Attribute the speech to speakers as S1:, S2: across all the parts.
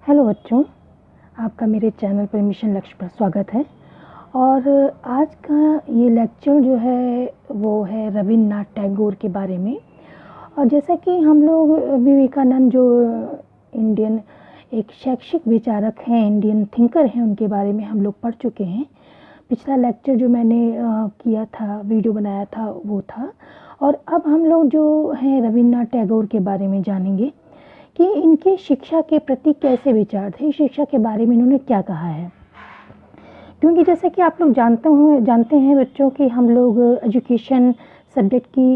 S1: Hello बच्चों, आपका मेरे चैनल पर मिशन लक्ष्य पर स्वागत है। और आज का ये लेक्चर जो है वो है रविन्द्रनाथ टैगोर के बारे में। और जैसा कि हम लोग विवेकानंद जो इंडियन एक शैक्षिक विचारक हैं, इंडियन थिंकर हैं, उनके बारे में हम लोग पढ़ चुके हैं। पिछला लेक्चर जो मैंने किया था, वीडियो बनाया था, वो था। और अब हम लोग जो हैं रविन्द्रनाथ टैगोर के बारे में जानेंगे कि इनके शिक्षा के प्रति कैसे विचार थे, शिक्षा के बारे में इन्होंने क्या कहा है। क्योंकि जैसे कि आप लोग जानते हैं बच्चों कि हम लोग एजुकेशन सब्जेक्ट की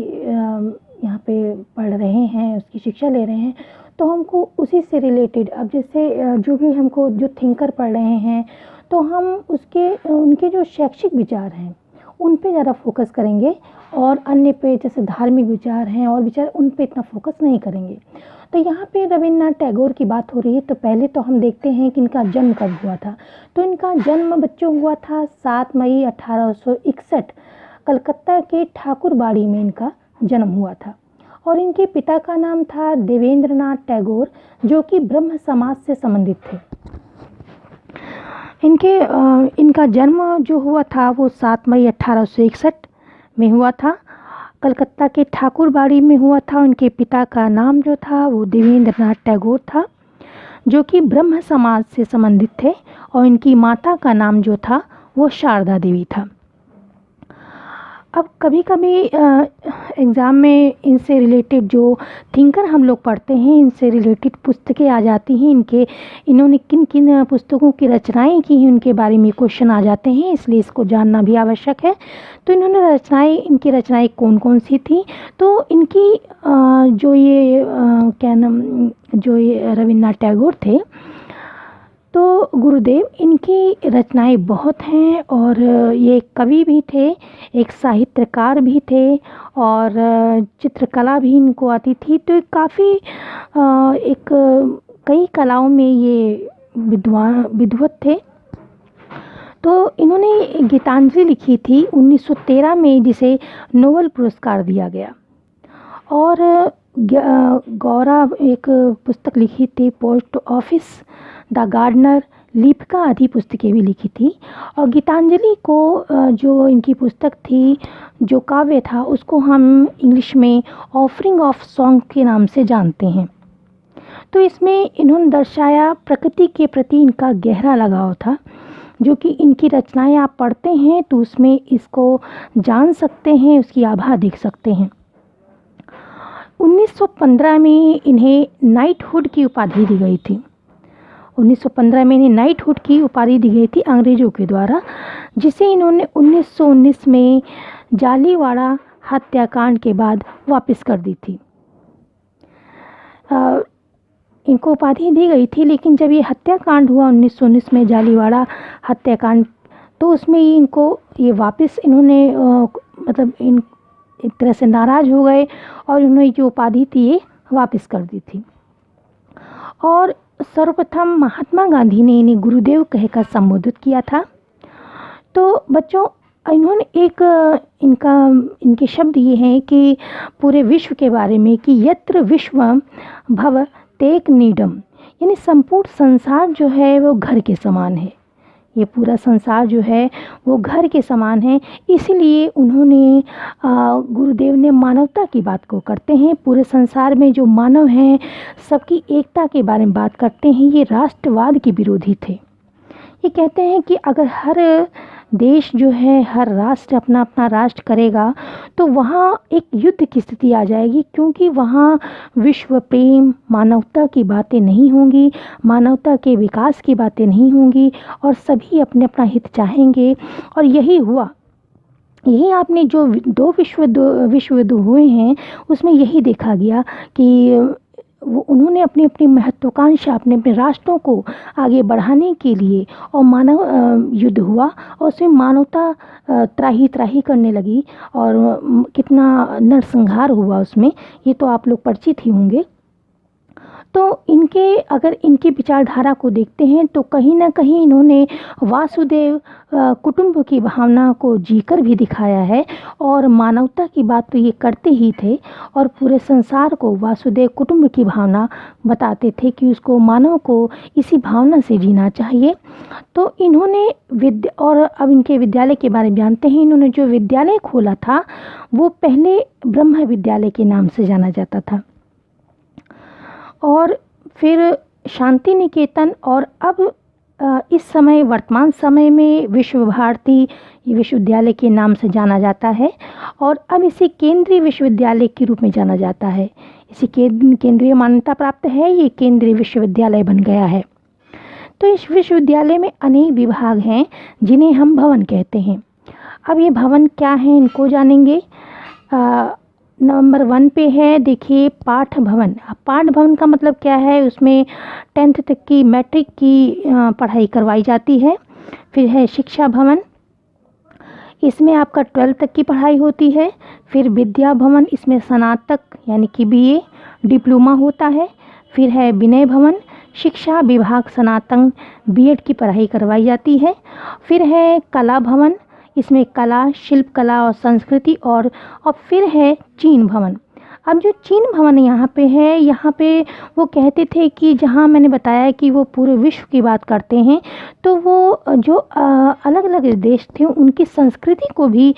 S1: यहाँ पे पढ़ रहे हैं, उसकी शिक्षा ले रहे हैं, तो हमको उसी से रिलेटेड अब जैसे जो भी हमको जो थिंकर पढ़ रहे हैं तो हम उनके जो शैक्षिक विचार हैं उन पे ज़्यादा फोकस करेंगे और अन्य पे जैसे धार्मिक विचार हैं और विचार उन पे इतना फोकस नहीं करेंगे। तो यहाँ पे रविन्द्रनाथ टैगोर की बात हो रही है। तो पहले तो हम देखते हैं कि इनका जन्म कब हुआ था। तो इनका जन्म बच्चों हुआ था 7 मई 1861, कलकत्ता के ठाकुरबाड़ी में इनका जन्म हुआ था। और इनके पिता का नाम था देवेंद्रनाथ टैगोर, जो कि ब्रह्म समाज से संबंधित थे। इनका जन्म जो हुआ था वो 7 मई 1861 में हुआ था, कलकत्ता के ठाकुरबाड़ी में हुआ था। उनके पिता का नाम जो था वो देवेंद्रनाथ टैगोर था, जो कि ब्रह्म समाज से संबंधित थे। और इनकी माता का नाम जो था वो शारदा देवी था। अब कभी कभी एग्ज़ाम में इनसे रिलेटेड जो थिंकर हम लोग पढ़ते हैं, इनसे रिलेटेड पुस्तकें आ जाती हैं। इन्होंने किन किन पुस्तकों की रचनाएं की हैं उनके बारे में क्वेश्चन आ जाते हैं, इसलिए इसको जानना भी आवश्यक है। तो इनकी रचनाएं कौन कौन सी थी। तो इनकी जो ये रविन्द्रनाथ टैगोर थे, तो गुरुदेव इनकी रचनाएं बहुत हैं। और ये कवि भी थे, एक साहित्यकार भी थे, और चित्रकला भी इनको आती थी। तो काफ़ी कई कलाओं में ये विद्वत थे। तो इन्होंने गीतांजलि लिखी थी 1913 में, जिसे नोबेल पुरस्कार दिया गया। और गौरव एक पुस्तक लिखी थी, पोस्ट ऑफिस, द गार्डनर, लीपिका आदि पुस्तकें भी लिखी थी। और गीतांजलि को जो इनकी पुस्तक थी, जो काव्य था, उसको हम इंग्लिश में ऑफरिंग ऑफ सॉन्ग के नाम से जानते हैं। तो इसमें इन्होंने दर्शाया प्रकृति के प्रति इनका गहरा लगाव था, जो कि इनकी रचनाएं आप पढ़ते हैं तो उसमें इसको जान सकते हैं, उसकी आभा देख सकते हैं। 1915 में इन्हें नाइटहुड की उपाधि दी गई थी। 1915 में इन्हें नाइटहुड की उपाधि दी गई थी अंग्रेज़ों के द्वारा, जिसे इन्होंने 1919 में जालियांवाला हत्याकांड के बाद वापस कर दी थी। इनको उपाधि दी गई थी, लेकिन जब ये हत्याकांड हुआ 1919 में, जालियांवाला हत्याकांड, तो उसमें ये वापस इन्होंने एक तरह से नाराज़ हो गए और उन्होंने जो उपाधि थी ये वापस कर दी थी। और सर्वप्रथम महात्मा गांधी ने इन्हें गुरुदेव कहकर संबोधित किया था। तो बच्चों, इन्होंने इनके शब्द ये हैं कि पूरे विश्व के बारे में कि यत्र विश्वम भवत्येक नीडम, यानी संपूर्ण संसार जो है वो घर के समान है। ये पूरा संसार जो है वो घर के समान है। इसलिए गुरुदेव ने मानवता की बात को करते हैं। पूरे संसार में जो मानव हैं, सबकी एकता के बारे में बात करते हैं। ये राष्ट्रवाद के विरोधी थे। ये कहते हैं कि अगर हर देश जो है, हर राष्ट्र अपना अपना राष्ट्र करेगा तो वहाँ एक युद्ध की स्थिति आ जाएगी, क्योंकि वहाँ विश्व प्रेम, मानवता की बातें नहीं होंगी, मानवता के विकास की बातें नहीं होंगी, और सभी अपने अपना हित चाहेंगे। और यही हुआ। यही आपने जो दो विश्व युद्ध हुए हैं उसमें यही देखा गया कि उन्होंने अपनी अपनी महत्वाकांक्षा, अपने अपने राष्ट्रों को आगे बढ़ाने के लिए, और मानव युद्ध हुआ और उसमें मानवता त्राही त्राही करने लगी, और कितना नरसंहार हुआ उसमें, ये तो आप लोग परिचित ही होंगे। तो इनके अगर इनकी विचारधारा को देखते हैं तो कहीं न कहीं इन्होंने वासुदेव कुटुंब की भावना को जीकर भी दिखाया है और मानवता की बात तो ये करते ही थे और पूरे संसार को वासुदेव कुटुंब की भावना बताते थे कि उसको मानव को इसी भावना से जीना चाहिए। तो इन्होंने और अब इनके विद्यालय के बारे में जानते हैं। इन्होंने जो विद्यालय खोला था वो पहले ब्रह्म विद्यालय के नाम से जाना जाता था और फिर शांति निकेतन और अब इस समय वर्तमान समय में विश्व भारती विश्वविद्यालय के नाम से जाना जाता है और अब इसे केंद्रीय विश्वविद्यालय के रूप में जाना जाता है। इसी केंद्रीय मान्यता प्राप्त है, ये केंद्रीय विश्वविद्यालय बन गया है। तो इस विश्वविद्यालय में अनेक विभाग हैं जिन्हें हम भवन कहते हैं। अब ये भवन क्या है इनको जानेंगे। नंबर 1 पे है, देखिए, पाठ भवन। अब पाठ भवन का मतलब क्या है, उसमें 10th तक की मैट्रिक की पढ़ाई करवाई जाती है। फिर है शिक्षा भवन, इसमें आपका 12th तक की पढ़ाई होती है। फिर विद्या भवन, इसमें स्नातक यानी कि BA डिप्लोमा होता है। फिर है विनय भवन, शिक्षा विभाग स्नातक B.Ed की पढ़ाई करवाई जाती है। फिर है कला भवन, इसमें कला, शिल्प कला और संस्कृति और फिर है चीन भवन। अब जो चीन भवन यहाँ पे है, यहाँ पे वो कहते थे कि जहाँ मैंने बताया कि वो पूरे विश्व की बात करते हैं, तो वो जो अलग अलग देश थे उनकी संस्कृति को भी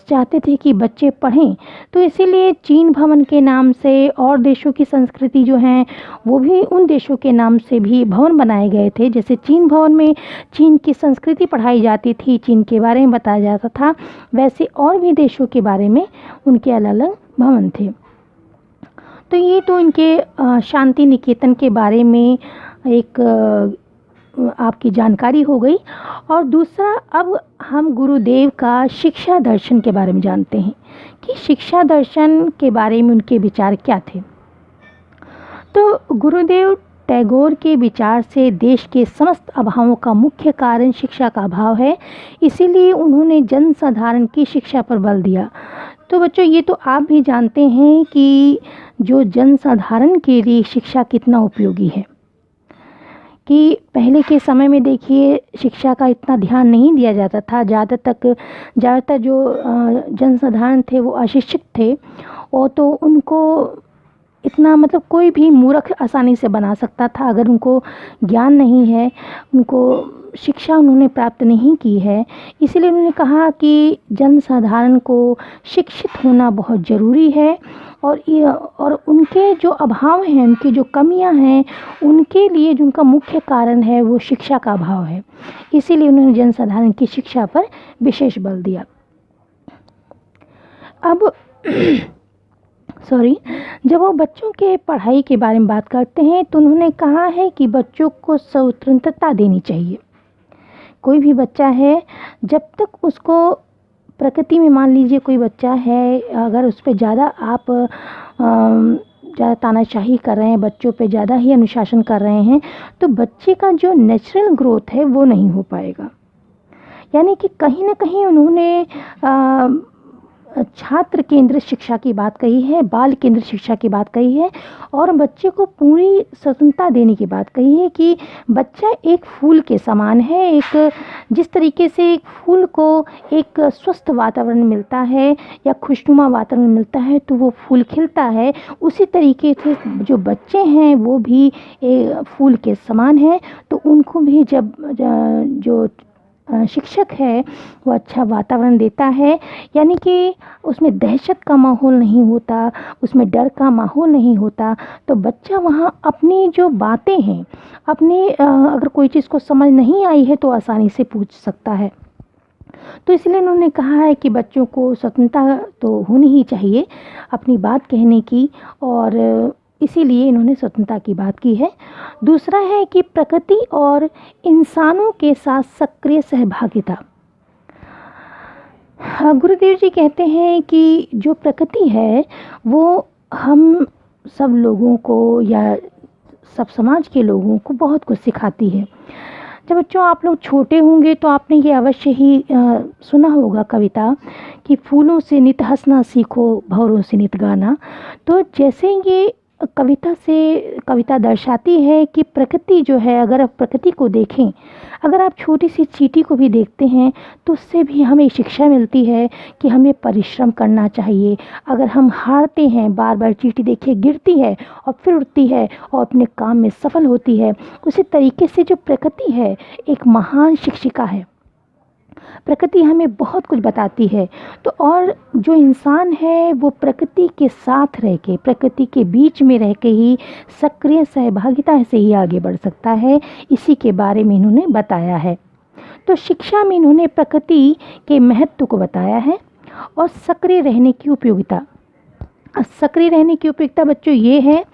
S1: चाहते थे कि बच्चे पढ़ें। तो इसीलिए चीन भवन के नाम से और देशों की संस्कृति जो हैं वो भी उन देशों के नाम से भी भवन बनाए गए थे। जैसे चीन भवन में चीन की संस्कृति पढ़ाई जाती थी, चीन के बारे में बताया जाता था, वैसे और भी देशों के बारे में उनके अलग अलग भवन थे। तो ये तो इनके शांति निकेतन के बारे में एक आपकी जानकारी हो गई। और दूसरा, अब हम गुरुदेव का शिक्षा दर्शन के बारे में जानते हैं कि शिक्षा दर्शन के बारे में उनके विचार क्या थे। तो गुरुदेव टैगोर के विचार से देश के समस्त अभावों का मुख्य कारण शिक्षा का अभाव है, इसीलिए उन्होंने जनसाधारण की शिक्षा पर बल दिया। तो बच्चों, ये तो आप भी जानते हैं कि जो जनसाधारण के लिए शिक्षा कितना उपयोगी है, कि पहले के समय में देखिए शिक्षा का इतना ध्यान नहीं दिया जाता था। ज़्यादातर जो जनसाधारण थे वो अशिक्षित थे और तो उनको इतना मतलब कोई भी मूर्ख आसानी से बना सकता था अगर उनको ज्ञान नहीं है, उनको शिक्षा उन्होंने प्राप्त नहीं की है। इसीलिए उन्होंने कहा कि जनसाधारण को शिक्षित होना बहुत ज़रूरी है और उनके जो अभाव हैं, उनकी जो कमियां हैं, उनके लिए जो उनका मुख्य कारण है वो शिक्षा का अभाव है। इसीलिए उन्होंने जनसाधारण की शिक्षा पर विशेष बल दिया। अब जब वो बच्चों के पढ़ाई के बारे में बात करते हैं तो उन्होंने कहा है कि बच्चों को स्वतंत्रता देनी चाहिए। कोई भी बच्चा है, जब तक उसको प्रकृति में, मान लीजिए कोई बच्चा है, अगर उस पर ज़्यादा आप ज़्यादा तानाशाही कर रहे हैं, बच्चों पे ज़्यादा ही अनुशासन कर रहे हैं, तो बच्चे का जो नेचुरल ग्रोथ है वो नहीं हो पाएगा। यानी कि कहीं ना कहीं उन्होंने छात्र केंद्रित शिक्षा की बात कही है, बाल केंद्रित शिक्षा की बात कही है और बच्चे को पूरी स्वतंत्रता देने की बात कही है कि बच्चा एक फूल के समान है। एक जिस तरीके से एक फूल को एक स्वस्थ वातावरण मिलता है या खुशनुमा वातावरण मिलता है तो वो फूल खिलता है, उसी तरीके से जो बच्चे हैं वो भी एक फूल के समान हैं। तो उनको भी जब जो शिक्षक है वो अच्छा वातावरण देता है, यानी कि उसमें दहशत का माहौल नहीं होता, उसमें डर का माहौल नहीं होता, तो बच्चा वहाँ अपनी जो बातें हैं, अपनी अगर कोई चीज़ को समझ नहीं आई है तो आसानी से पूछ सकता है। तो इसलिए उन्होंने कहा है कि बच्चों को स्वतंत्रता तो होनी ही चाहिए अपनी बात कहने की, और इसीलिए इन्होंने स्वतंत्रता की बात की है। दूसरा है कि प्रकृति और इंसानों के साथ सक्रिय सहभागिता। गुरुदेव जी कहते हैं कि जो प्रकृति है वो हम सब लोगों को या सब समाज के लोगों को बहुत कुछ सिखाती है। जब बच्चों आप लोग छोटे होंगे तो आपने ये अवश्य ही सुना होगा कविता कि फूलों से नित हंसना सीखो, भंवरों से नित गाना। तो जैसे ये कविता दर्शाती है कि प्रकृति जो है, अगर आप प्रकृति को देखें, अगर आप छोटी सी चींटी को भी देखते हैं तो उससे भी हमें शिक्षा मिलती है कि हमें परिश्रम करना चाहिए। अगर हम हारते हैं, बार बार चींटी देखिए गिरती है और फिर उठती है और अपने काम में सफल होती है, उसी तरीके से जो प्रकृति है एक महान शिक्षिका है। प्रकृति हमें बहुत कुछ बताती है। तो और जो इंसान है वो प्रकृति के साथ रह के, प्रकृति के बीच में रह के ही सक्रिय सहभागिता से ही आगे बढ़ सकता है। इसी के बारे में इन्होंने बताया है। तो शिक्षा में इन्होंने प्रकृति के महत्व को बताया है और सक्रिय रहने की उपयोगिता। सक्रिय रहने की उपयोगिता बच्चों ये है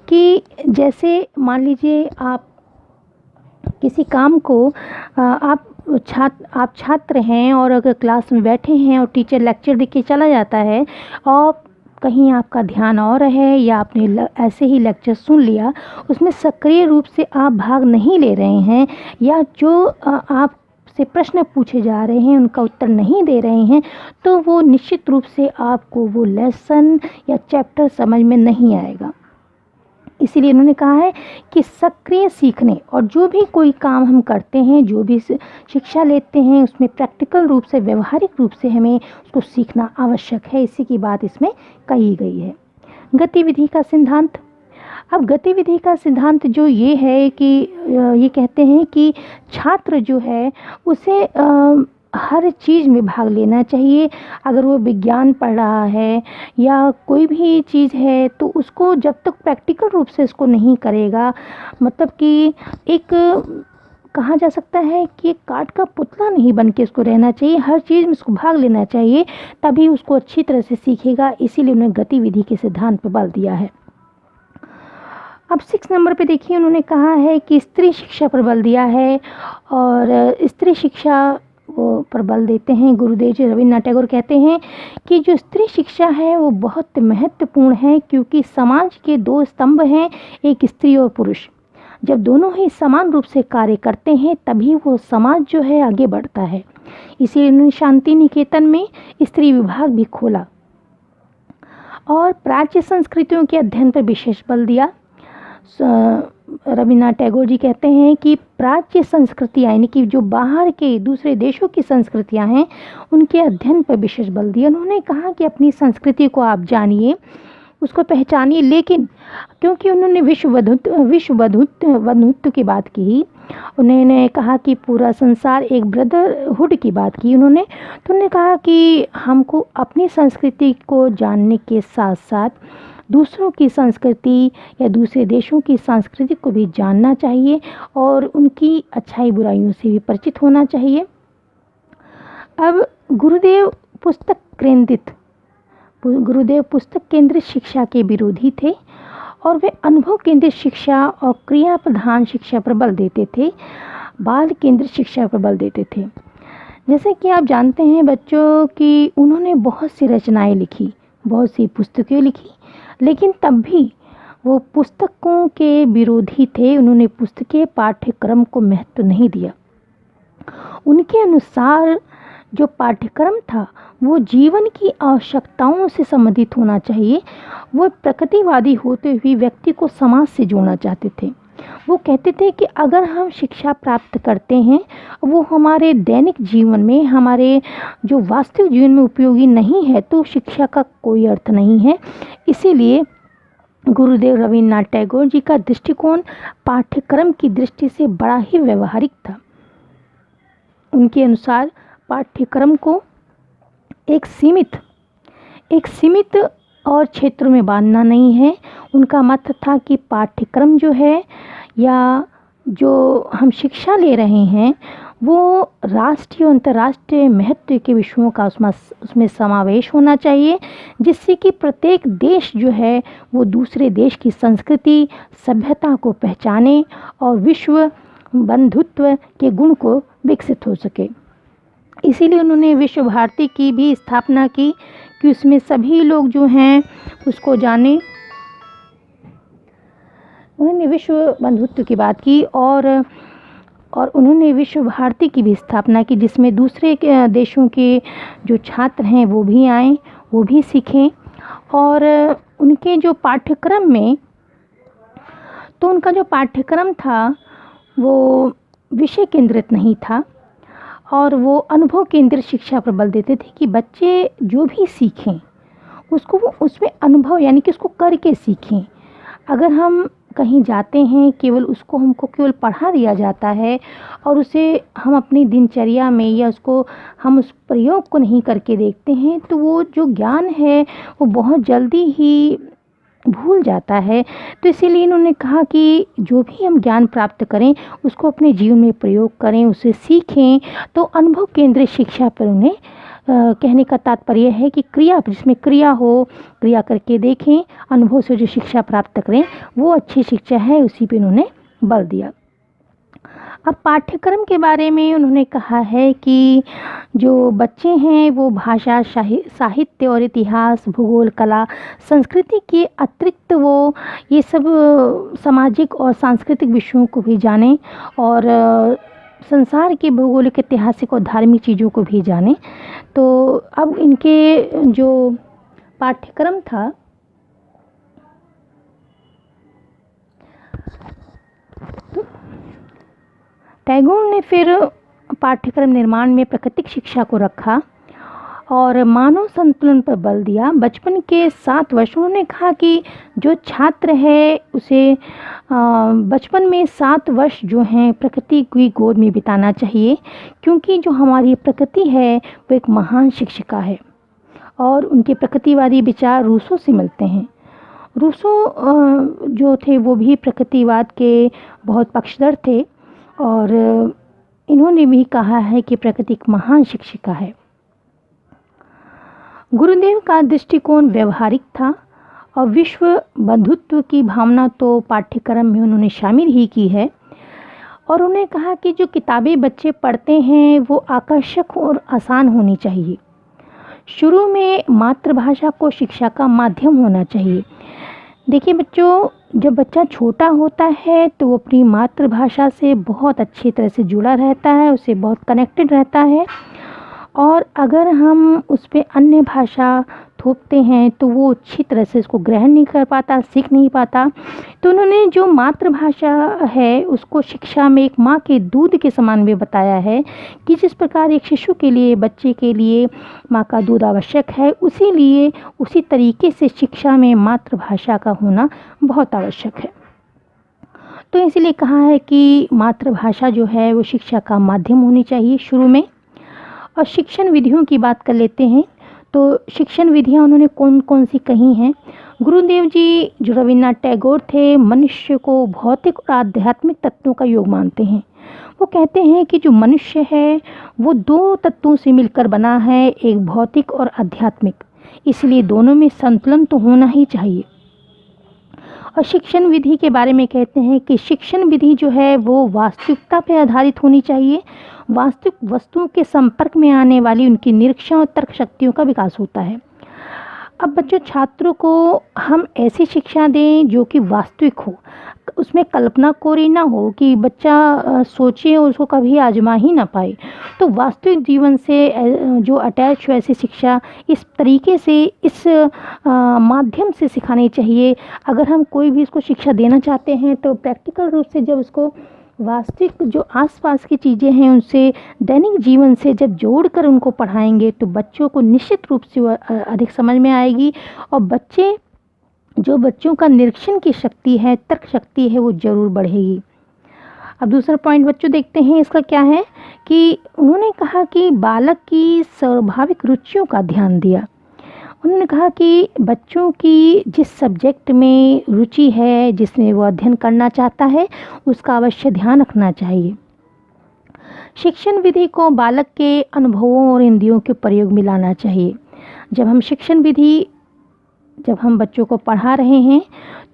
S1: कि जैसे मान लीजिए आप किसी काम को आप छात्र हैं और अगर क्लास में बैठे हैं और टीचर लेक्चर दे के चला जाता है और कहीं आपका ध्यान और है या आपने ऐसे ही लेक्चर सुन लिया, उसमें सक्रिय रूप से आप भाग नहीं ले रहे हैं या जो आप से प्रश्न पूछे जा रहे हैं उनका उत्तर नहीं दे रहे हैं, तो वो निश्चित रूप से आपको वो लेसन या चैप्टर समझ में नहीं आएगा। इसीलिए उन्होंने कहा है कि सक्रिय सीखने, और जो भी कोई काम हम करते हैं, जो भी शिक्षा लेते हैं, उसमें प्रैक्टिकल रूप से, व्यवहारिक रूप से हमें उसको सीखना आवश्यक है। इसी की बात इसमें कही गई है। गतिविधि का सिद्धांत। अब गतिविधि का सिद्धांत जो ये है कि ये कहते हैं कि छात्र जो है उसे हर चीज़ में भाग लेना चाहिए। अगर वो विज्ञान पढ़ रहा है या कोई भी चीज़ है तो उसको जब तक प्रैक्टिकल रूप से इसको नहीं करेगा, मतलब कि एक कहा जा सकता है कि एक काठ का पुतला नहीं बन के उसको रहना चाहिए, हर चीज़ में उसको भाग लेना चाहिए, तभी उसको अच्छी तरह से सीखेगा। इसीलिए उन्होंने गतिविधि के सिद्धांत पर बल दिया है। अब 6 नंबर पे देखिए, उन्होंने कहा है कि स्त्री शिक्षा पर बल दिया है और स्त्री शिक्षा वो पर बल देते हैं। गुरुदेव जी रविन्द्रनाथ टैगोर कहते हैं कि जो स्त्री शिक्षा है वो बहुत महत्वपूर्ण है, क्योंकि समाज के 2 स्तंभ हैं, एक स्त्री और पुरुष। जब दोनों ही समान रूप से कार्य करते हैं तभी वो समाज जो है आगे बढ़ता है। इसीलिए उन्होंने शांति निकेतन में स्त्री विभाग भी खोला और प्राच्य संस्कृतियों के अध्ययन पर विशेष बल दिया। रविन्द्रनाथ टैगोर जी कहते हैं कि प्राच्य संस्कृतियाँ, यानी कि जो बाहर के दूसरे देशों की संस्कृतियाँ हैं, उनके अध्ययन पर विशेष बल दिया। उन्होंने कहा कि अपनी संस्कृति को आप जानिए, उसको पहचानिए, लेकिन क्योंकि उन्होंने विश्व बंधुत्व की बात की, उन्होंने कहा कि पूरा संसार एक ब्रदरहुड की बात की उन्होंने, तो उन्होंने कहा कि हमको अपनी संस्कृति को जानने के साथ साथ दूसरों की संस्कृति या दूसरे देशों की संस्कृति को भी जानना चाहिए और उनकी अच्छाई बुराइयों से भी परिचित होना चाहिए। अब गुरुदेव पुस्तक केंद्रित शिक्षा के विरोधी थे और वे अनुभव केंद्रित शिक्षा और क्रिया प्रधान शिक्षा पर बल देते थे, बाल केंद्रित शिक्षा पर बल देते थे। जैसे कि आप जानते हैं बच्चों कि उन्होंने बहुत सी रचनाएं लिखी, बहुत सी पुस्तकें लिखी, लेकिन तब भी वो पुस्तकों के विरोधी थे। उन्होंने पुस्तकीय पाठ्यक्रम को महत्व नहीं दिया। उनके अनुसार जो पाठ्यक्रम था वो जीवन की आवश्यकताओं से संबंधित होना चाहिए। वो प्रकृतिवादी होते हुए व्यक्ति को समाज से जोड़ना चाहते थे। वो कहते थे कि अगर हम शिक्षा प्राप्त करते हैं वो हमारे दैनिक जीवन में, हमारे जो वास्तविक जीवन में उपयोगी नहीं है तो शिक्षा का कोई अर्थ नहीं है। इसीलिए गुरुदेव रविन्द्रनाथ टैगोर जी का दृष्टिकोण पाठ्यक्रम की दृष्टि से बड़ा ही व्यवहारिक था। उनके अनुसार पाठ्यक्रम को एक सीमित और क्षेत्रों में बांधना नहीं है। उनका मत था कि पाठ्यक्रम जो है या जो हम शिक्षा ले रहे हैं वो राष्ट्रीय और अंतर्राष्ट्रीय महत्व के विषयों का उसमें समावेश होना चाहिए, जिससे कि प्रत्येक देश जो है वो दूसरे देश की संस्कृति, सभ्यता को पहचाने और विश्व बंधुत्व के गुण को विकसित हो सके। इसीलिए उन्होंने विश्व भारती की भी स्थापना की कि उसमें सभी लोग जो हैं उसको जाने। उन्होंने विश्व बंधुत्व की बात की और उन्होंने विश्व भारती की भी स्थापना की, जिसमें दूसरे देशों के जो छात्र हैं वो भी आएँ, वो भी सीखें। और उनके जो पाठ्यक्रम में तो उनका जो पाठ्यक्रम था वो विषय केंद्रित नहीं था और वो अनुभव केंद्रित शिक्षा पर बल देते थे कि बच्चे जो भी सीखें उसको वो उसमें अनुभव यानी कि उसको करके सीखें। अगर हम कहीं जाते हैं केवल उसको हमको केवल पढ़ा दिया जाता है और उसे हम अपनी दिनचर्या में या उसको हम उस प्रयोग को नहीं करके देखते हैं तो वो जो ज्ञान है वो बहुत जल्दी ही भूल जाता है। तो इसीलिए इन्होंने कहा कि जो भी हम ज्ञान प्राप्त करें उसको अपने जीवन में प्रयोग करें, उसे सीखें। तो अनुभव केंद्रित शिक्षा पर उन्हें कहने का तात्पर्य है कि क्रिया जिसमें क्रिया हो, क्रिया करके देखें, अनुभव से जो शिक्षा प्राप्त करें वो अच्छी शिक्षा है, उसी पे उन्होंने बल दिया। अब पाठ्यक्रम के बारे में उन्होंने कहा है कि जो बच्चे हैं वो भाषा, साहित्य और इतिहास, भूगोल, कला, संस्कृति के अतिरिक्त वो ये सब सामाजिक और सांस्कृतिक विषयों को भी जानें और संसार के भौगोलिक, ऐतिहासिक और धार्मिक चीज़ों को भी जानें। तो अब इनके जो पाठ्यक्रम था तो टैगोर ने फिर पाठ्यक्रम निर्माण में प्राकृतिक शिक्षा को रखा और मानव संतुलन पर बल दिया। बचपन के 7 वर्ष उन्होंने कहा कि जो छात्र है उसे बचपन में 7 वर्ष जो हैं प्रकृति की गोद में बिताना चाहिए, क्योंकि जो हमारी प्रकृति है वो एक महान शिक्षिका है। और उनके प्रकृतिवादी विचार रूसो से मिलते हैं। रूसो जो थे वो भी प्रकृतिवाद के बहुत पक्षधर थे और इन्होंने भी कहा है कि प्रकृति एक महान शिक्षिका है। गुरुदेव का दृष्टिकोण व्यवहारिक था और विश्व बंधुत्व की भावना तो पाठ्यक्रम में उन्होंने शामिल ही की है। और उन्होंने कहा कि जो किताबें बच्चे पढ़ते हैं वो आकर्षक और आसान होनी चाहिए। शुरू में मातृभाषा को शिक्षा का माध्यम होना चाहिए। देखिए बच्चों, जब बच्चा छोटा होता है तो वो अपनी मातृभाषा से बहुत अच्छी तरह से जुड़ा रहता है, उससे बहुत कनेक्टेड रहता है। और अगर हम उस पर अन्य भाषा थोपते हैं तो वो अच्छी तरह से इसको ग्रहण नहीं कर पाता, सीख नहीं पाता। तो उन्होंने जो मातृभाषा है उसको शिक्षा में एक माँ के दूध के समान भी बताया है कि जिस प्रकार एक शिशु के लिए, बच्चे के लिए माँ का दूध आवश्यक है, उसी तरीके से शिक्षा में मातृभाषा का होना बहुत आवश्यक है। तो इसलिए कहा है कि मातृभाषा जो है वो शिक्षा का माध्यम होनी चाहिए शुरू में। और शिक्षण विधियों की बात कर लेते हैं। तो शिक्षण विधियाँ उन्होंने कौन कौन सी कही हैं। गुरुदेव जी जो रविन्द्रनाथ टैगोर थे मनुष्य को भौतिक और आध्यात्मिक तत्वों का योग मानते हैं। वो कहते हैं कि जो मनुष्य है वो 2 तत्वों से मिलकर बना है, एक भौतिक और आध्यात्मिक, इसलिए दोनों में संतुलन तो होना ही चाहिए। और शिक्षण विधि के बारे में कहते हैं कि शिक्षण विधि जो है वो वास्तविकता पर आधारित होनी चाहिए। वास्तविक वस्तुओं के संपर्क में आने वाली उनकी निरीक्षण और तर्क शक्तियों का विकास होता है। अब बच्चों, छात्रों को हम ऐसी शिक्षा दें जो कि वास्तविक हो, उसमें कल्पना कोरी ना हो कि बच्चा सोचे और उसको कभी आजमा ही ना पाए। तो वास्तविक जीवन से जो अटैच हो ऐसी शिक्षा इस तरीके से, इस माध्यम से सिखानी चाहिए। अगर हम कोई भी इसको शिक्षा देना चाहते हैं तो प्रैक्टिकल रूप से जब उसको वास्तविक जो आसपास की चीज़ें हैं उनसे, दैनिक जीवन से जब जोड़कर उनको पढ़ाएंगे तो बच्चों को निश्चित रूप से वो अधिक समझ में आएगी। और बच्चों का निरीक्षण की शक्ति है, तर्क शक्ति है, वो ज़रूर बढ़ेगी। अब दूसरा पॉइंट बच्चों देखते हैं इसका क्या है कि उन्होंने कहा कि बालक की स्वाभाविक रुचियों का ध्यान दिया। उन्होंने कहा कि बच्चों की जिस सब्जेक्ट में रुचि है, जिसमें वो अध्ययन करना चाहता है, उसका अवश्य ध्यान रखना चाहिए। शिक्षण विधि को बालक के अनुभवों और इंद्रियों के प्रयोग में लाना चाहिए। जब हम बच्चों को पढ़ा रहे हैं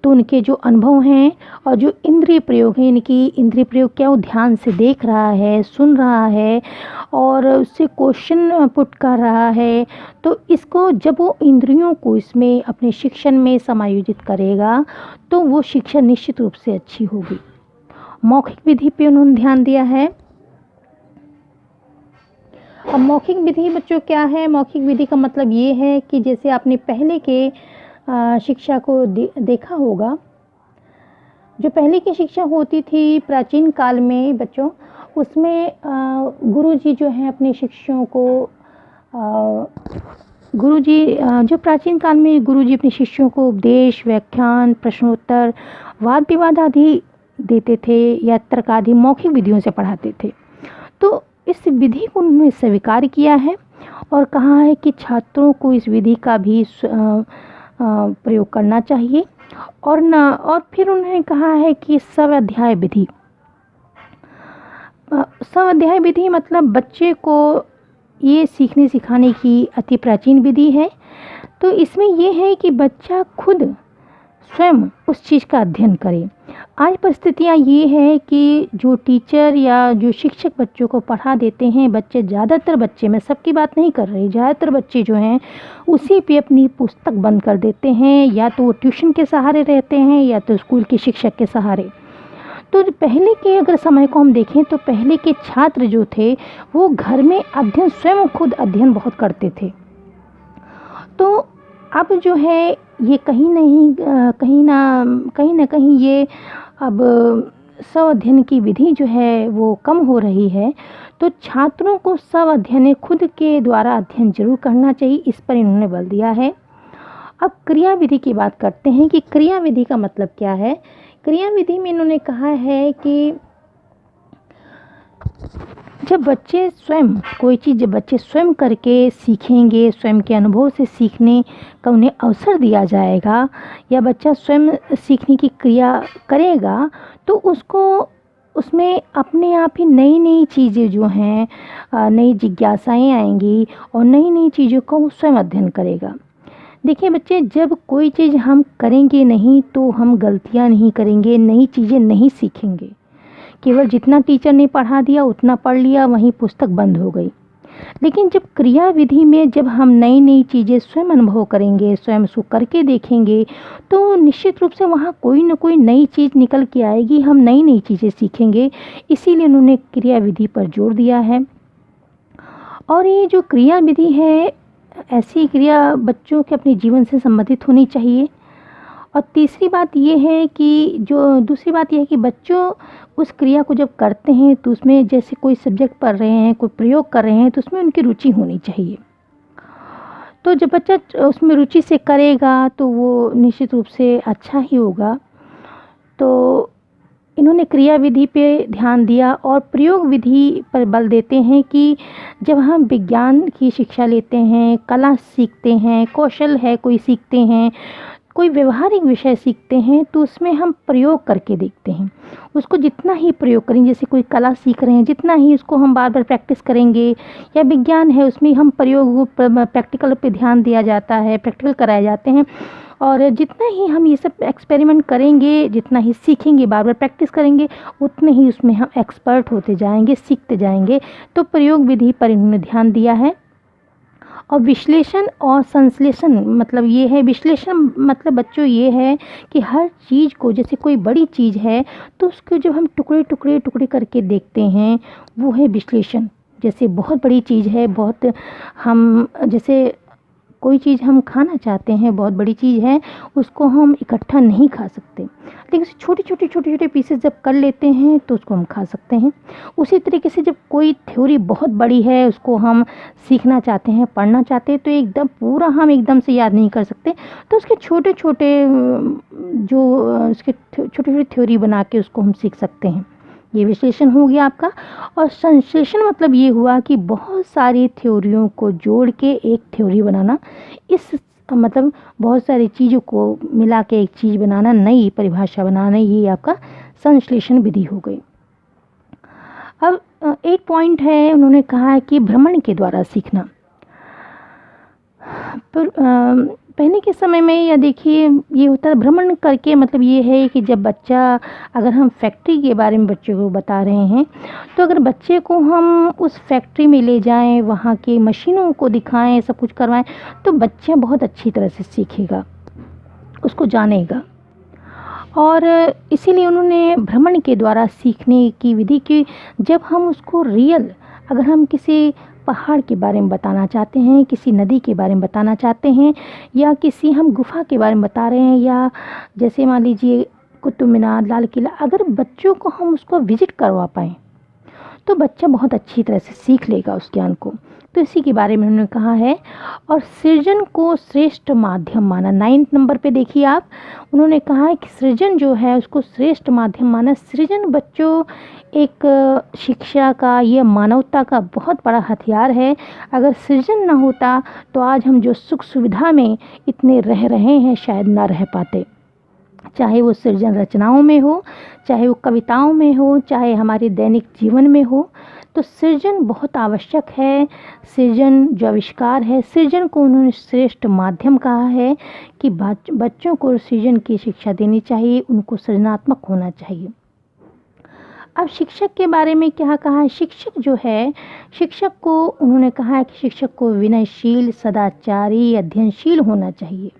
S1: तो उनके जो अनुभव हैं और जो इंद्रिय प्रयोग हैं, इनकी इंद्रिय प्रयोग क्या, वो ध्यान से देख रहा है, सुन रहा है और उससे क्वेश्चन पुट कर रहा है। तो इसको जब वो इंद्रियों को इसमें अपने शिक्षण में समायोजित करेगा तो वो शिक्षा निश्चित रूप से अच्छी होगी। मौखिक विधि पे उन्होंने ध्यान दिया है। अब मौखिक विधि बच्चों क्या है? मौखिक विधि का मतलब ये है कि जैसे आपने पहले के शिक्षा को देखा होगा, जो पहले की शिक्षा होती थी प्राचीन काल में बच्चों, उसमें गुरुजी जो हैं अपने शिष्यों को जो प्राचीन काल में गुरुजी अपने शिष्यों को उपदेश, व्याख्यान, प्रश्नोत्तर, वाद विवाद आदि देते थे या तर्क आदि मौखिक विधियों से पढ़ाते थे। तो इस विधि को उन्होंने स्वीकार किया है और कहा है कि छात्रों को इस विधि का भी प्रयोग करना चाहिए। और फिर उन्होंने कहा है कि स्वाध्याय विधि मतलब बच्चे को ये सीखने सिखाने की अति प्राचीन विधि है। तो इसमें ये है कि बच्चा खुद स्वयं उस चीज़ का अध्ययन करे। आज परिस्थितियाँ ये है कि जो टीचर या जो शिक्षक बच्चों को पढ़ा देते हैं, ज़्यादातर बच्चे, मैं सबकी बात नहीं कर रही, ज़्यादातर बच्चे जो हैं उसी पे अपनी पुस्तक बंद कर देते हैं, या तो वो ट्यूशन के सहारे रहते हैं या तो स्कूल के शिक्षक के सहारे। तो पहले के अगर समय को हम देखें तो पहले के छात्र जो थे वो घर में अध्ययन, स्वयं खुद अध्ययन बहुत करते थे। तो अब जो है ये कहीं ना कहीं ये अब स्व अध्ययन की विधि जो है वो कम हो रही है। तो छात्रों को स्व अध्ययन खुद के द्वारा अध्ययन जरूर करना चाहिए, इस पर इन्होंने बल दिया है। अब क्रिया विधि की बात करते हैं कि क्रिया विधि का मतलब क्या है। क्रिया विधि में इन्होंने कहा है कि जब बच्चे स्वयं कोई चीज़ जब बच्चे स्वयं करके सीखेंगे, स्वयं के अनुभव से सीखने का उन्हें अवसर दिया जाएगा, या बच्चा स्वयं सीखने की क्रिया करेगा, तो उसको उसमें अपने आप ही नई नई चीज़ें जो हैं, नई जिज्ञासाएँ आएंगी और नई नई चीज़ों का वो स्वयं अध्ययन करेगा। देखिए बच्चे, जब कोई चीज़ हम करेंगे नहीं तो हम गलतियाँ नहीं करेंगे, नई चीज़ें नहीं सीखेंगे। केवल जितना टीचर ने पढ़ा दिया उतना पढ़ लिया, वहीं पुस्तक बंद हो गई। लेकिन जब क्रिया विधि में जब हम नई नई चीज़ें स्वयं अनुभव करेंगे, स्वयं उसको करके देखेंगे, तो निश्चित रूप से वहाँ कोई ना कोई नई चीज़ निकल के आएगी, हम नई नई चीज़ें सीखेंगे। इसीलिए उन्होंने क्रिया विधि पर जोर दिया है। और ये जो क्रिया विधि है, ऐसी क्रिया बच्चों के अपने जीवन से संबंधित होनी चाहिए। और दूसरी बात यह है कि बच्चों उस क्रिया को जब करते हैं तो उसमें जैसे कोई सब्जेक्ट पढ़ रहे हैं, कोई प्रयोग कर रहे हैं, तो उसमें उनकी रुचि होनी चाहिए। तो जब बच्चा उसमें रुचि से करेगा तो वो निश्चित रूप से अच्छा ही होगा। तो इन्होंने क्रिया विधि पे ध्यान दिया और प्रयोग विधि पर बल देते हैं कि जब हम विज्ञान की शिक्षा लेते हैं, कला सीखते हैं, कौशल है कोई सीखते हैं, कोई व्यवहारिक विषय सीखते हैं, तो उसमें हम प्रयोग करके देखते हैं। उसको जितना ही प्रयोग करेंगे, जैसे कोई कला सीख रहे हैं, जितना ही उसको हम बार बार प्रैक्टिस करेंगे, या विज्ञान है उसमें हम प्रैक्टिकल पे ध्यान दिया जाता है, प्रैक्टिकल कराए जाते हैं। और जितना ही हम ये सब एक्सपेरिमेंट करेंगे, जितना ही सीखेंगे, बार बार प्रैक्टिस करेंगे, उतने ही उसमें हम एक्सपर्ट होते जाएंगे, सीखते जाएंगे। तो प्रयोग विधि पर इन्होंने ध्यान दिया है। और विश्लेषण और संश्लेषण मतलब ये है, विश्लेषण मतलब बच्चों ये है कि हर चीज़ को, जैसे कोई बड़ी चीज़ है तो उसको जब हम टुकड़े करके देखते हैं, वो है विश्लेषण। जैसे बहुत बड़ी चीज़ है, जैसे कोई चीज़ हम खाना चाहते हैं, बहुत बड़ी चीज़ है, उसको हम इकट्ठा नहीं खा सकते, लेकिन छोटे पीसेस जब कर लेते हैं तो उसको हम खा सकते हैं। उसी तरीके से जब कोई थ्योरी बहुत बड़ी है, उसको हम सीखना चाहते हैं, पढ़ना चाहते हैं, तो एकदम पूरा हम एकदम से याद नहीं कर सकते, तो उसके छोटे छोटे थ्योरी बना के उसको हम सीख सकते हैं। ये विश्लेषण हो गया आपका। और संश्लेषण मतलब ये हुआ कि बहुत सारी थ्योरियों को जोड़ के एक थ्योरी बनाना, इस मतलब बहुत सारी चीज़ों को मिला के एक चीज़ बनाना, नई परिभाषा बनाना, ये आपका संश्लेषण विधि हो गई। अब एक पॉइंट है, उन्होंने कहा है कि भ्रमण के द्वारा सीखना। पहले के समय में या देखिए ये होता है भ्रमण करके, मतलब ये है कि जब बच्चा, अगर हम फैक्ट्री के बारे में बच्चे को बता रहे हैं, तो अगर बच्चे को हम उस फैक्ट्री में ले जाएं, वहाँ की मशीनों को दिखाएं, सब कुछ करवाएं, तो बच्चा बहुत अच्छी तरह से सीखेगा, उसको जानेगा। और इसीलिए उन्होंने भ्रमण के द्वारा सीखने की विधि की, जब हम उसको अगर हम किसी पहाड़ के बारे में बताना चाहते हैं, किसी नदी के बारे में बताना चाहते हैं, या किसी हम गुफा के बारे में बता रहे हैं, या जैसे मान लीजिए कुतुब मीनार, लाल किला, अगर बच्चों को हम उसको विज़िट करवा पाएँ तो बच्चा बहुत अच्छी तरह से सीख लेगा उस ज्ञान को। तो इसी के बारे में उन्होंने कहा है। और सृजन को श्रेष्ठ माध्यम माना, 9th नंबर पे देखिए आप, उन्होंने कहा है कि सृजन जो है उसको श्रेष्ठ माध्यम माना। सृजन बच्चों एक शिक्षा का, ये मानवता का बहुत बड़ा हथियार है। अगर सृजन ना होता तो आज हम जो सुख सुविधा में इतने रह रहे हैं शायद ना रह पाते। चाहे वो सृजन रचनाओं में हो, चाहे वो कविताओं में हो, चाहे हमारे दैनिक जीवन में हो, तो सृजन बहुत आवश्यक है। सृजन जो आविष्कार है, सृजन को उन्होंने श्रेष्ठ माध्यम कहा है कि बच्चों को सृजन की शिक्षा देनी चाहिए, उनको सृजनात्मक होना चाहिए। अब शिक्षक के बारे में क्या कहा है? शिक्षक जो है, शिक्षक को उन्होंने कहा है कि शिक्षक को विनयशील, सदाचारी, अध्ययनशील होना चाहिए।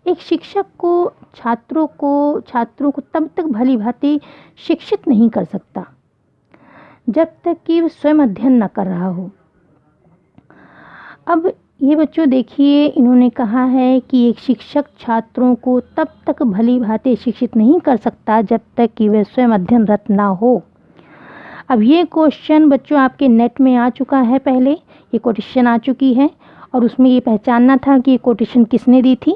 S1: एक शिक्षक को छात्रों को तब तक भली भांति शिक्षित नहीं कर सकता जब तक कि वह स्वयं अध्ययन न कर रहा हो। अब ये बच्चों देखिए, इन्होंने कहा है कि एक शिक्षक छात्रों को तब तक भली भांति शिक्षित नहीं कर सकता जब तक कि वह स्वयं अध्ययनरत ना हो। अब ये क्वेश्चन बच्चों आपके नेट में आ चुका है, पहले ये कोटेशन आ चुकी है और उसमें ये पहचानना था कि ये कोटेशन किसने दी थी,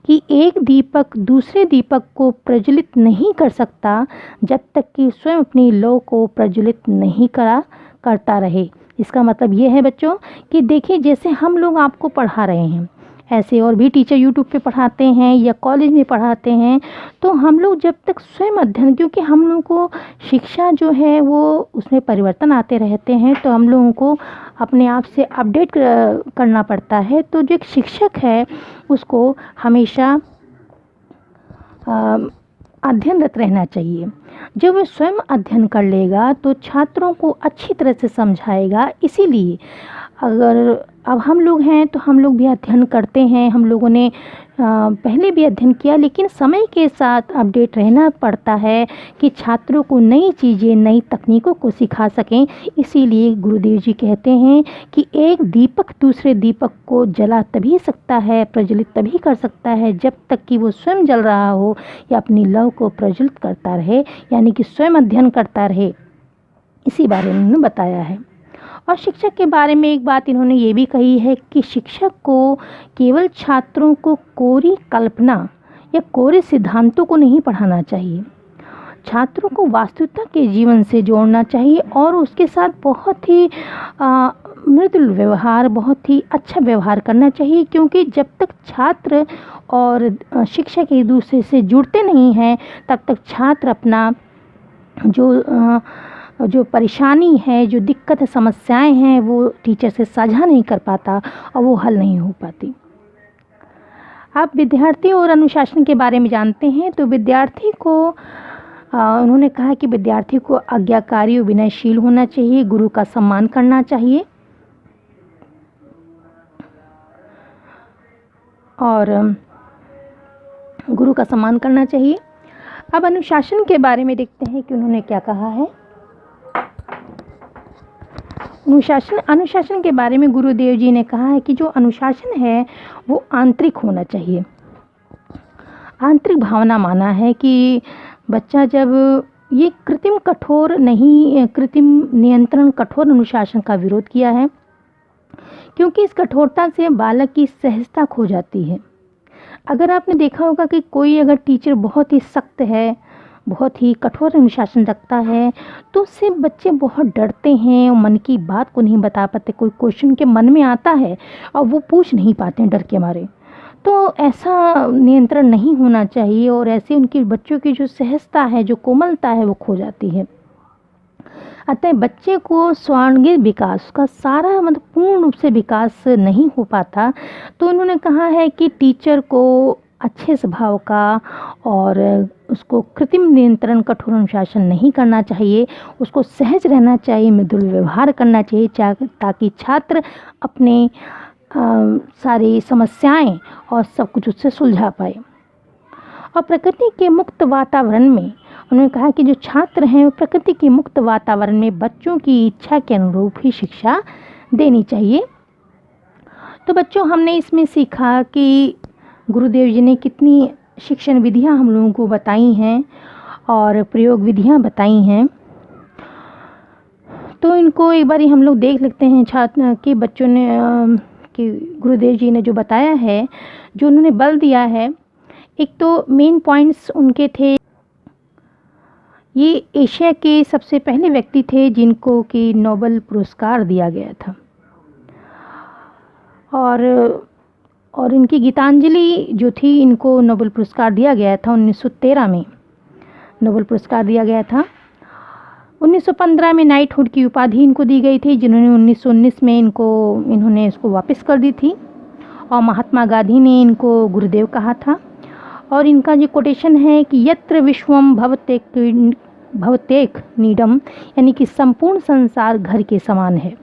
S1: कि एक दीपक दूसरे दीपक को प्रज्वलित नहीं कर सकता जब तक कि स्वयं अपनी लौ को प्रज्वलित नहीं करता रहे। इसका मतलब ये है बच्चों कि देखिए, जैसे हम लोग आपको पढ़ा रहे हैं, ऐसे और भी टीचर यूट्यूब पे पढ़ाते हैं या कॉलेज में पढ़ाते हैं, तो हम लोग जब तक स्वयं अध्ययन, क्योंकि हम लोगों को शिक्षा जो है वो उसमें परिवर्तन आते रहते हैं, तो हम लोगों को अपने आप से अपडेट करना पड़ता है। तो जो एक शिक्षक है उसको हमेशा अध्ययनरत रहना चाहिए। जब वह स्वयं अध्ययन कर लेगा तो छात्रों को अच्छी तरह से समझाएगा। इसीलिए अगर अब हम लोग हैं तो हम लोग भी अध्ययन करते हैं, हम लोगों ने पहले भी अध्ययन किया, लेकिन समय के साथ अपडेट रहना पड़ता है कि छात्रों को नई चीज़ें, नई तकनीकों को सिखा सकें। इसीलिए गुरुदेव जी कहते हैं कि एक दीपक दूसरे दीपक को जला तभी सकता है, प्रज्वलित तभी कर सकता है जब तक कि वो स्वयं जल रहा हो या अपनी लौ को प्रज्वलित करता रहे, यानी कि स्वयं अध्ययन करता रहे। इसी बारे में उन्होंने बताया है। और शिक्षक के बारे में एक बात इन्होंने ये भी कही है कि शिक्षक को केवल छात्रों को कोरी कल्पना या कोरे सिद्धांतों को नहीं पढ़ाना चाहिए, छात्रों को वास्तविकता के जीवन से जोड़ना चाहिए और उसके साथ बहुत ही मृदुल व्यवहार, बहुत ही अच्छा व्यवहार करना चाहिए। क्योंकि जब तक छात्र और शिक्षक एक दूसरे से जुड़ते नहीं हैं तब तक छात्र अपना जो परेशानी है, जो दिक्कत है, समस्याएं हैं, वो टीचर से साझा नहीं कर पाता और वो हल नहीं हो पाती। आप विद्यार्थी और अनुशासन के बारे में जानते हैं, तो विद्यार्थी को उन्होंने कहा कि विद्यार्थी को आज्ञाकारी और विनयशील होना चाहिए, गुरु का सम्मान करना चाहिए और गुरु का सम्मान करना चाहिए। अब अनुशासन के बारे में देखते हैं कि उन्होंने क्या कहा है। अनुशासन के बारे में गुरुदेव जी ने कहा है कि जो अनुशासन है वो आंतरिक होना चाहिए। आंतरिक भावना माना है कि बच्चा जब ये कृत्रिम नियंत्रण, कठोर अनुशासन का विरोध किया है, क्योंकि इस कठोरता से बालक की सहजता खो जाती है। अगर आपने देखा होगा कि कोई अगर टीचर बहुत ही सख्त है, बहुत ही कठोर अनुशासन रखता है, तो उससे बच्चे बहुत डरते हैं और मन की बात को नहीं बता पाते। कोई क्वेश्चन के मन में आता है और वो पूछ नहीं पाते हैं डर के मारे। तो ऐसा नियंत्रण नहीं होना चाहिए और ऐसे उनकी बच्चों की जो सहजता है, जो कोमलता है, वो खो जाती है। अतः बच्चे को सर्वांगीण विकास का सारा मतलब पूर्ण रूप से विकास नहीं हो पाता। तो उन्होंने कहा है कि टीचर को अच्छे स्वभाव का और उसको कृत्रिम नियंत्रण, कठोर अनुशासन नहीं करना चाहिए, उसको सहज रहना चाहिए, मृदुल व्यवहार करना चाहिए, ताकि छात्र अपने सारी समस्याएं और सब कुछ उससे सुलझा पाए। और प्रकृति के मुक्त वातावरण में उन्होंने कहा कि जो छात्र हैं वो प्रकृति के मुक्त वातावरण में बच्चों की इच्छा के अनुरूप ही शिक्षा देनी चाहिए। तो बच्चों, हमने इसमें सीखा कि गुरुदेव जी ने कितनी शिक्षण विधियां हम लोगों को बताई हैं और प्रयोग विधियां बताई हैं, तो इनको एक बार हम लोग देख लेते हैं। छात्र के बच्चों ने कि गुरुदेव जी ने जो बताया है, जो उन्होंने बल दिया है, एक तो मेन पॉइंट्स उनके थे। ये एशिया के सबसे पहले व्यक्ति थे जिनको कि नोबेल पुरस्कार दिया गया था, और इनकी गीतांजलि जो थी, इनको नोबेल पुरस्कार दिया गया था 1913 में नोबेल पुरस्कार दिया गया था। 1915 में नाइटहुड की उपाधि इनको दी गई थी, जिन्होंने 1919 में इन्होंने इसको वापस कर दी थी, और महात्मा गांधी ने इनको गुरुदेव कहा था। और इनका जो कोटेशन है कि यत्र विश्वम भवतेक नीडम, यानी कि संपूर्ण संसार घर के समान है।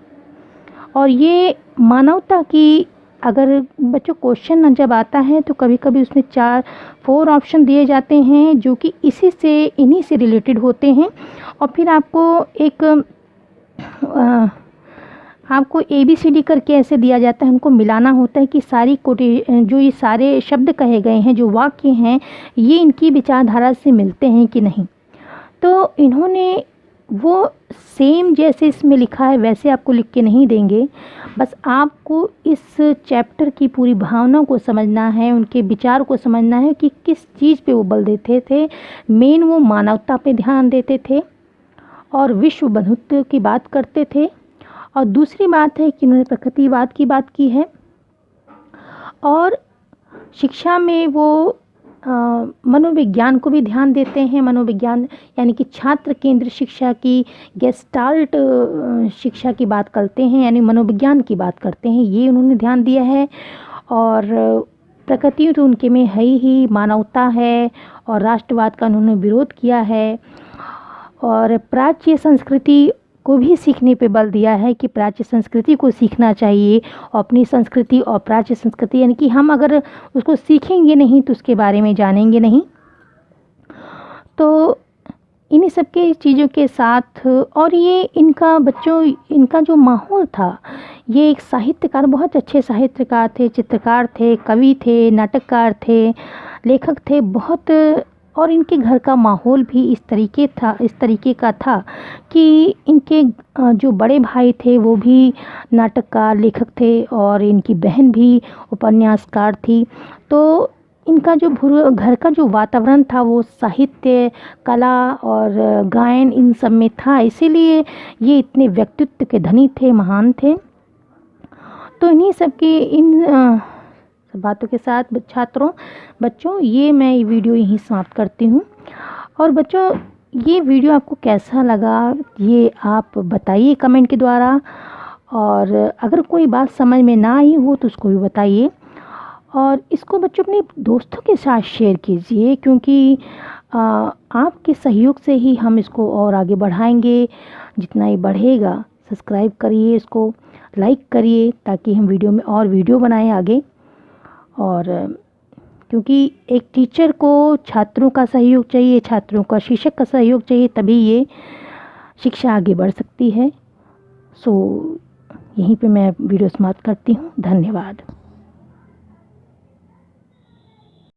S1: और ये मानवता की, अगर बच्चों क्वेश्चन जब आता है तो कभी कभी उसमें 4 ऑप्शन दिए जाते हैं जो कि इन्हीं से रिलेटेड होते हैं, और फिर आपको ABCD करके ऐसे दिया जाता है, उनको मिलाना होता है कि जो ये सारे शब्द कहे गए हैं, जो वाक्य हैं, ये इनकी विचारधारा से मिलते हैं कि नहीं। तो इन्होंने वो सेम जैसे इसमें लिखा है वैसे आपको लिख के नहीं देंगे, बस आपको इस चैप्टर की पूरी भावना को समझना है, उनके विचार को समझना है कि किस चीज़ पे वो बल देते थे। मेन वो मानवता पे ध्यान देते थे और विश्व बंधुत्व की बात करते थे। और दूसरी बात है कि उन्होंने प्रकृतिवाद की बात की है, और शिक्षा में वो मनोविज्ञान को भी ध्यान देते हैं। मनोविज्ञान यानी कि छात्र केंद्र शिक्षा की, गेस्टाल्ट शिक्षा की बात करते हैं, यानी मनोविज्ञान की बात करते हैं, ये उन्होंने ध्यान दिया है। और प्रकृति तो उनके में है ही, मानवता है, और राष्ट्रवाद का उन्होंने विरोध किया है। और प्राच्य संस्कृति को भी सीखने पे बल दिया है कि प्राच्य संस्कृति को सीखना चाहिए, और अपनी संस्कृति और प्राच्य संस्कृति, यानी कि हम अगर उसको सीखेंगे नहीं तो उसके बारे में जानेंगे नहीं। तो इन्हीं सब के चीज़ों के साथ, और ये इनका जो माहौल था, ये एक साहित्यकार, बहुत अच्छे साहित्यकार थे, चित्रकार थे, कवि थे, नाटककार थे, लेखक थे बहुत। और इनके घर का माहौल भी इस तरीके का था कि इनके जो बड़े भाई थे वो भी नाटककार, लेखक थे, और इनकी बहन भी उपन्यासकार थी। तो इनका जो घर का जो वातावरण था वो साहित्य, कला और गायन इन सब में था, इसीलिए ये इतने व्यक्तित्व के धनी थे, महान थे। तो इन्हीं सब के सब बातों के साथ बच्चों ये मैं ये वीडियो यहीं समाप्त करती हूँ। और बच्चों, ये वीडियो आपको कैसा लगा ये आप बताइए कमेंट के द्वारा, और अगर कोई बात समझ में ना आई हो तो उसको भी बताइए, और इसको बच्चों अपने दोस्तों के साथ शेयर कीजिए, क्योंकि आपके सहयोग से ही हम इसको और आगे बढ़ाएंगे। जितना ही बढ़ेगा, सब्सक्राइब करिए, इसको लाइक करिए, ताकि हम वीडियो बनाएं आगे। और क्योंकि एक टीचर को छात्रों का सहयोग चाहिए, छात्रों का शिक्षक का सहयोग चाहिए, तभी ये शिक्षा आगे बढ़ सकती है। सो यहीं पे मैं वीडियो समाप्त करती हूँ। धन्यवाद।